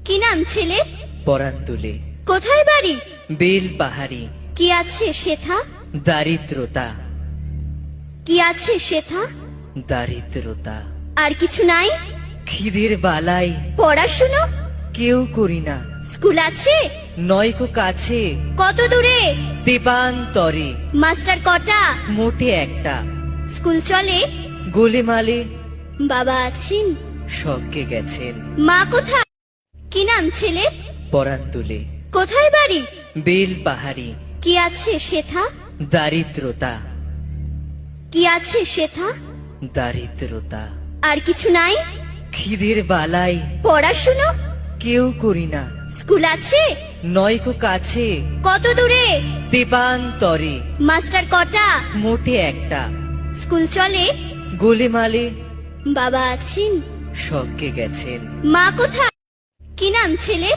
কি নাম ছেলে? পরান তুলে কোথায় বাড়ি? বেল পাহাড়ি। কি আছে সেথা? দারিদ্রতা, কি আছে সেথা? দারিদ্রতা। আর কিছু নাই? খিদের বালাই পড়াশুনো? কেউ করি না, স্কুল আছে? নয়কো কাছে কত দূরে? দেবান্তরে। মাস্টার কটা? মোটে একটা। স্কুল চলে? গোলেমালে বাবা আছেন? স্বর্গে গেছেন। মা কোথায়? কি নাম ছেলে? পরান তুলে কোথায় বাড়ি? বেল পাহাড়ি। কি আছে সেথা? দারিদ্রতা, কি আছে সেথা? দারিদ্রতা। আর কিছু নাই? খিদের বালাই পড়াশুনো? কেউ করি না, স্কুল আছে? নয়কো কাছে কত দূরে? দেবান্তরে। মাস্টার কটা? মোটে একটা। স্কুল চলে? গোলেমালে বাবা আছেন? স্বর্গে গেছেন। মা কোথায়? কি নাম ছেলে?